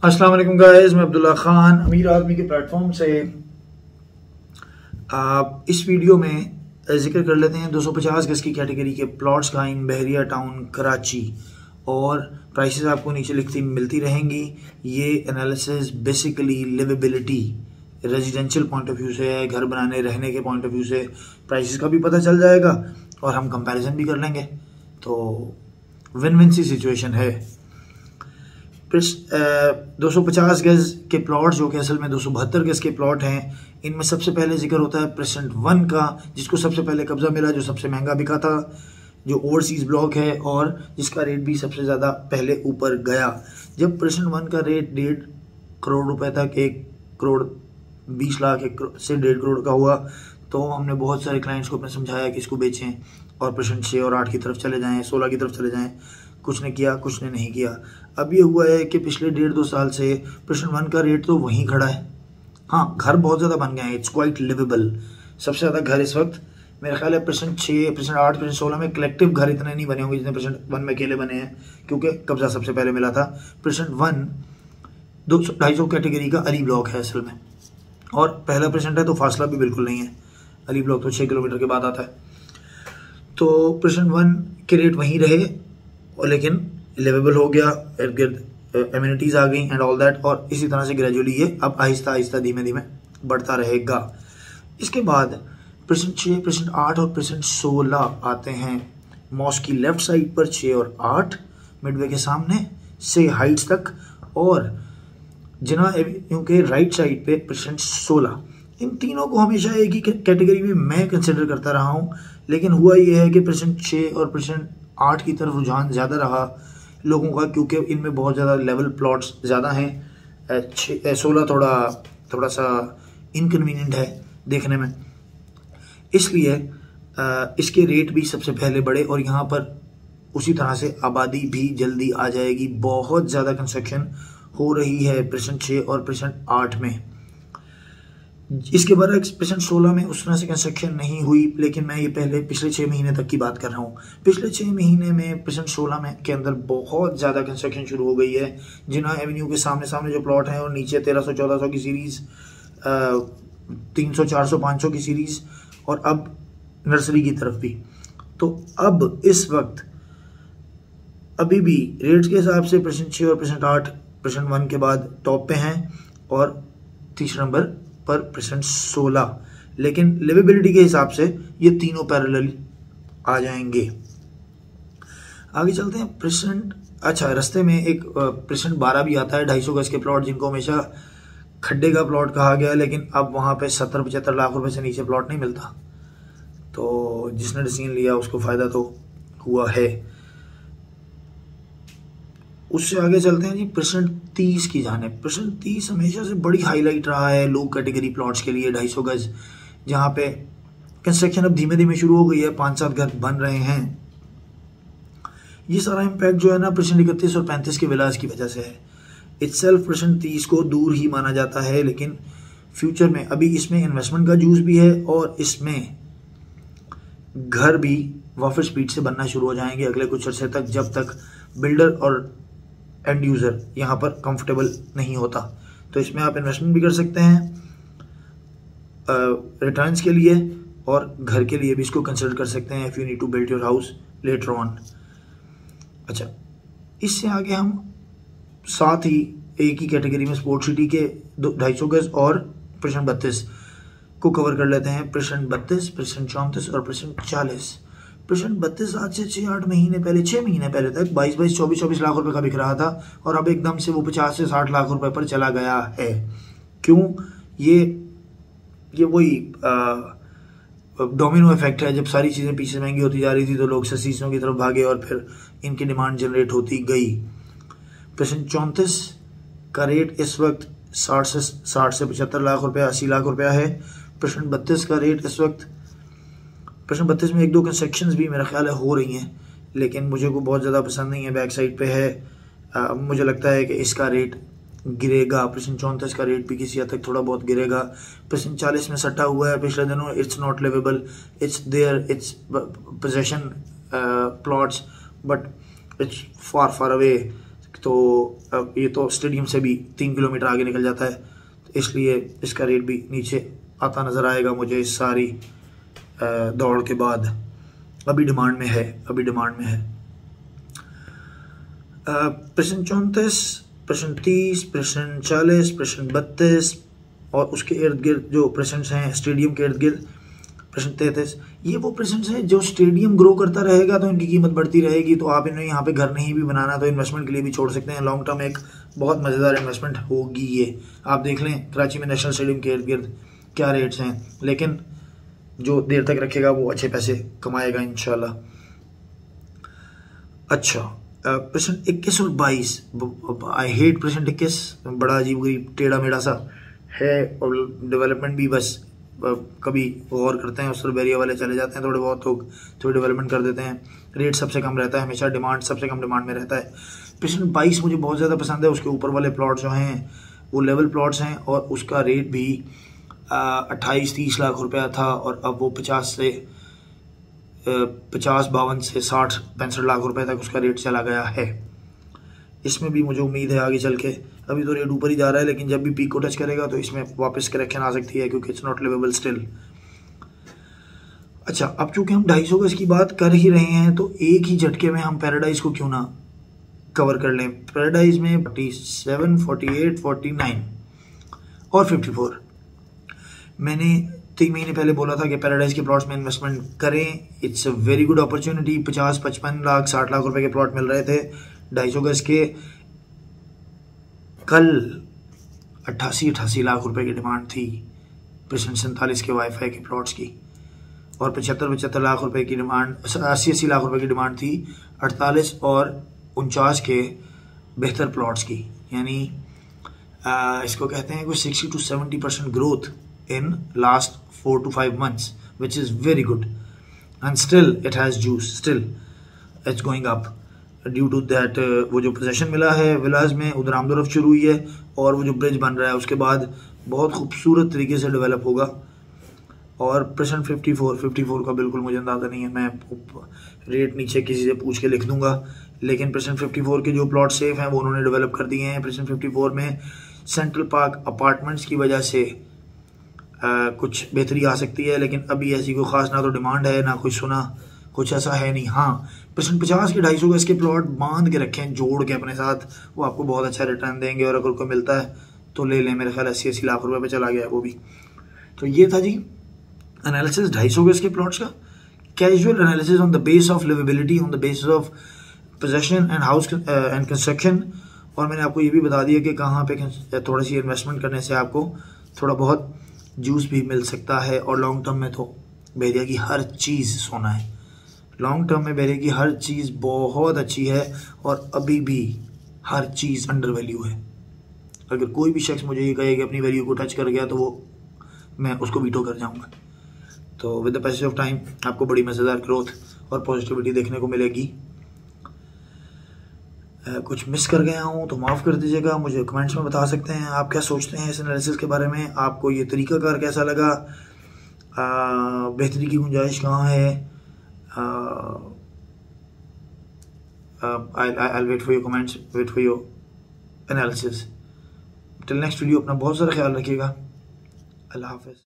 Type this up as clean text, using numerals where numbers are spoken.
अस्सलाम वालेकुम गाइस, मैं अब्दुल्ला खान अमीर आदमी के प्लेटफॉर्म से इस वीडियो में जिक्र कर लेते हैं 250 गज की कैटेगरी के प्लॉट्स का इन बहरिया टाउन कराची। और प्राइसेस आपको नीचे लिखती मिलती रहेंगी। ये analysis basically liveability residential point of view से है, घर बनाने रहने के पॉइंट ऑफ व्यू से प्राइसेस का भी पता चल जाएगा और हम कंपैरिजन भी कर लेंगे। तो विन विन सी सिचुएशन है। 250 गज के प्लॉट जो कि असल में 272 गज के प्लॉट हैं, इनमें सबसे पहले जिक्र होता है प्रेसेंट 1 का, जिसको सबसे पहले कब्जा मिला, जो सबसे महंगा बिका था, जो ओवरसीज ब्लॉक है और जिसका रेट भी सबसे ज़्यादा पहले ऊपर गया। जब प्रेसेंट 1 का रेट 1.5 करोड़ रुपए तक, 1 करोड़ 20 लाख से 1.5 करोड़ का हुआ, तो हमने बहुत सारे क्लाइंट्स को अपने समझाया कि इसको बेचें और प्रेसेंट 6 और 8 की तरफ चले जाएँ, 16 की तरफ चले जाएँ। कुछ ने किया, कुछ ने नहीं किया। अब ये हुआ है कि पिछले 1.5-2 साल से प्रेसेंट 1 का रेट तो वहीं खड़ा है। हाँ, घर बहुत ज़्यादा बन गए हैं, इट्स क्वाइट लिवेबल। सबसे ज़्यादा घर इस वक्त मेरा ख्याल है प्रेसेंट 6, प्रेसेंट 8, प्रेसेंट 16 में कलेक्टिव घर इतने नहीं बने होंगे जितने प्रेसेंट 1 में अकेले बने हैं, क्योंकि कब्जा सबसे पहले मिला था। प्रेसेंट 1 250 कैटेगरी का अली ब्लॉक है असल में, और पहला प्रेसेंट है तो फासला भी बिल्कुल नहीं है। अली ब्लॉक तो 6 किलोमीटर के बाद आता है। तो प्रेसेंट 1 के रेट वहीं रहे और लेकिन लिवेबल हो गया, इर्द गिर्द एमिनिटीज आ गई एंड ऑल दैट, और इसी तरह से ग्रेजुअली ये अब आहिस्ता आहिस्ता धीमे धीमे बढ़ता रहेगा। इसके बाद प्रेसेंट 6, प्रेसेंट 8 और प्रेसेंट 16 आते हैं। मॉस्क की लेफ्ट साइड पर 6 और 8, मिडवे के सामने से हाइट्स तक, और जिना एवेन्यू के राइट साइड पे प्रेसेंट 16। इन तीनों को हमेशा एक ही कैटेगरी में मैं कंसिडर करता रहा हूँ, लेकिन हुआ ये है कि प्रेसेंट 6 और प्रेसेंट 8 की तरफ रुझान ज़्यादा रहा लोगों का, क्योंकि इनमें बहुत ज़्यादा लेवल प्लॉट्स ज़्यादा हैं। 16 थोड़ा सा इनकन्वीनियंट है देखने में, इसलिए इसके रेट भी सबसे पहले बढ़े और यहाँ पर उसी तरह से आबादी भी जल्दी आ जाएगी। बहुत ज़्यादा कंस्ट्रक्शन हो रही है प्रेसेंट 6 और प्रेसेंट 8 में। इसके बाद प्रेसेंट 16 में उस तरह से कंस्ट्रक्शन नहीं हुई, लेकिन मैं ये पहले पिछले 6 महीने तक की बात कर रहा हूँ। पिछले 6 महीने में प्रेसेंट 16 में के अंदर बहुत ज़्यादा कंस्ट्रक्शन शुरू हो गई है। जिना एवेन्यू के सामने सामने जो प्लॉट हैं और नीचे 1300-1400 की सीरीज़, 300, 400, 500 की सीरीज़, और अब नर्सरी की तरफ भी। तो अब इस वक्त अभी भी रेट्स के हिसाब से प्रेसेंट 6 और प्रेसेंट 8 प्रेसेंट 1 के बाद टॉप पे हैं और तीसरे नंबर पर प्रेसेंट 16, लेकिन लिवेबिलिटी के हिसाब से ये तीनों पैरेलल आ जाएंगे। आगे चलते हैं प्रेसेंट, अच्छा रास्ते में एक प्रेसेंट 12 भी आता है, 250 गज के प्लॉट, जिनको हमेशा खड्डे का प्लॉट कहा गया है, लेकिन अब वहां पे 70-75 लाख रुपए से नीचे प्लॉट नहीं मिलता। तो जिसने डिसीजन लिया उसको फायदा तो हुआ है। उससे आगे चलते हैं जी प्रेसेंट 30 की जाने। प्रेसेंट 30 हमेशा से बड़ी हाईलाइट रहा है लो कैटेगरी प्लॉट्स के लिए, 250 गज, जहाँ पे कंस्ट्रक्शन अब धीमे धीमे शुरू हो गई है, 5-7 घर बन रहे हैं। ये सारा इम्पैक्ट जो है ना प्रेसेंट 31 और 35 के विलास की वजह से है। इटसेल्फ प्रेसेंट 30 को दूर ही माना जाता है, लेकिन फ्यूचर में अभी इसमें इन्वेस्टमेंट का जूस भी है और इसमें घर भी वापस स्पीड से बनना शुरू हो जाएंगे अगले कुछ अर्से तक, जब तक बिल्डर और एंड यूज़र यहाँ पर कंफर्टेबल नहीं होता। तो इसमें आप इन्वेस्टमेंट भी कर सकते हैं रिटर्न्स के लिए, और घर के लिए भी इसको कंसिडर कर सकते हैं if you need to build your house later on. अच्छा, इससे आगे हम साथ ही एक ही कैटेगरी में स्पोर्ट सिटी के 250 गज और प्रेसेंट 32 को कवर कर लेते हैं। प्रेसेंट 32, प्रेसेंट 34 और प्रेसेंट 40। प्रेसेंट 32 आज से 6 महीने पहले तक 22-22, 24-24 लाख रुपए का बिक रहा था, और अब एकदम से वो 50 से 60 लाख रुपए पर चला गया है। क्यों? ये वही डोमिनो इफेक्ट है। जब सारी चीज़ें पीछे महंगी होती जा रही थी तो लोग सस्ती चीज़ों की तरफ भागे और फिर इनकी डिमांड जनरेट होती गई। प्रेसेंट 34 का रेट इस वक्त 60 से 75 लाख रुपया, 80 लाख रुपया है। प्रेसेंट 32 का रेट इस वक्त, प्रेसेंट 32 में 1-2 कंस्ट्रक्शंस भी मेरा ख्याल है हो रही हैं, लेकिन मुझे को बहुत ज़्यादा पसंद नहीं है, बैक साइड पे है। मुझे लगता है कि इसका रेट गिरेगा। प्रेसेंट 34 का रेट भी किसी हद तक थोड़ा बहुत गिरेगा। प्रेसेंट 40 में सट्टा हुआ है पिछले दिनों। It's not livable, it's there, it's possession plots, but it's far away तो ये तो स्टेडियम से भी 3 किलोमीटर आगे निकल जाता है, तो इसलिए इसका रेट भी नीचे आता नज़र आएगा मुझे इस सारी दौड़ के बाद। अभी डिमांड में है, परसेंट 34, परसेंट 30, परसेंट 40, परसेंट 32 और उसके इर्द गिर्द जो परसेंट्स हैं स्टेडियम के इर्द गिर्द परसेंट 33। ये वो परसेंट्स हैं जो स्टेडियम ग्रो करता रहेगा तो इनकी कीमत बढ़ती रहेगी। तो आप इन्हें यहाँ पे घर नहीं भी बनाना तो इन्वेस्टमेंट के लिए भी छोड़ सकते हैं। लॉन्ग टर्म एक बहुत मज़ेदार इन्वेस्टमेंट होगी ये। आप देख लें कराची में नेशनल स्टेडियम के इर्द गिर्द क्या रेट्स हैं, लेकिन जो देर तक रखेगा वो अच्छे पैसे कमाएगा इंशाल्लाह। अच्छा, परसेंट 21 और 22, आई हेट परसेंट 21, बड़ा अजीब गरीब टेढ़ा मेढ़ा सा है और डेवलपमेंट भी बस कभी गौर करते हैं उस तरफ बैरिया वाले चले जाते हैं, थोड़े बहुत लोग थोड़ी डेवलपमेंट कर देते हैं। रेट सबसे कम रहता है हमेशा, डिमांड सबसे कम डिमांड में रहता है। परसेंट 22 मुझे बहुत ज़्यादा पसंद है। उसके ऊपर वाले प्लॉट जो हैं वो लेवल प्लॉट्स हैं और उसका रेट भी 28-30 लाख रुपया था और अब वो 50 52 से 60-65 लाख रुपए तक उसका रेट चला गया है। इसमें भी मुझे उम्मीद है आगे चल के, अभी तो रेट ऊपर ही जा रहा है लेकिन जब भी पीक को टच करेगा तो इसमें वापस करेक्शन आ सकती है क्योंकि इट्स नॉट लिवेबल स्टिल। अच्छा, अब चूंकि हम 250 गज की बात कर ही रहे हैं तो एक ही झटके में हम पैराडाइज को क्यों ना कवर कर लें। पैराडाइज में 47, 48, 49 और 54 मैंने 3 महीने पहले बोला था कि पैराडाइज के प्लॉट्स में इन्वेस्टमेंट करें। It's a very good opportunity. 50, 55 lakh 60 lakh रुपए के प्लॉट मिल रहे थे 250 गज के। कल 88 लाख रुपए की डिमांड थी परसेंट 47 के वाईफाई के प्लॉट्स की और 75 लाख रुपए की डिमांड, 80 लाख रुपए की डिमांड थी 48 और 49 के बेहतर प्लॉट्स की। यानी इसको कहते हैं कोई 60 to 70% growth in last 4 to 5 months, which is very good, and still it has juice, still it's going up due to that वो जो पोजेशन मिला है विलाज में उधर आमदोरफ्त शुरू हुई है और वो जो ब्रिज बन रहा है उसके बाद बहुत खूबसूरत तरीके से डेवलप होगा। और परसेंट 54 का बिल्कुल मुझे अंदाज़ा नहीं है, मैं रेट नीचे किसी से पूछ के लिख दूंगा, लेकिन परसेंट 54 के जो प्लॉट सेफ हैं वो उन्होंने डेवलप कर दिए हैं। परसेंट 54 में सेंट्रल पार्क अपार्टमेंट्स की वजह से कुछ बेहतरी आ सकती है, लेकिन अभी ऐसी कोई ख़ास ना तो डिमांड है ना कुछ सुना, कुछ ऐसा है नहीं। हाँ, परसेंट 50 के 250 गज के प्लॉट बांध के रखें जोड़ के अपने साथ, वो आपको बहुत अच्छा रिटर्न देंगे और अगर कोई मिलता है तो ले लें। मेरे ख्याल 80 लाख रुपए पे चला गया है वो भी। तो ये था जी एनालिसिस 250 गज के प्लॉट्स का, casual analysis on the base of liveability, on the basis of possession and house and construction. और मैंने आपको ये भी बता दिया कि कहाँ पे थोड़ी सी इन्वेस्टमेंट करने से आपको थोड़ा बहुत जूस भी मिल सकता है। और लॉन्ग टर्म में तो बैरिया की हर चीज़ सोना है। लॉन्ग टर्म में बैरिया की हर चीज़ बहुत अच्छी है और अभी भी हर चीज़ अंडर वैल्यू है। अगर कोई भी शख्स मुझे ये कहे कि अपनी वैल्यू को टच कर गया तो वो मैं उसको वीटो कर जाऊंगा। तो with the passage of time आपको बड़ी मज़ेदार ग्रोथ और पॉजिटिविटी देखने को मिलेगी। कुछ मिस कर गया हूँ तो माफ़ कर दीजिएगा, मुझे कमेंट्स में बता सकते हैं आप क्या सोचते हैं इस एनालिसिस के बारे में। आपको ये तरीकाकार कैसा लगा, बेहतरी की गुंजाइश कहाँ है। I'll wait for your comments, wait for your analysis. Till next video अपना बहुत सारा ख्याल रखिएगा। अल्लाह हाफ़िज़।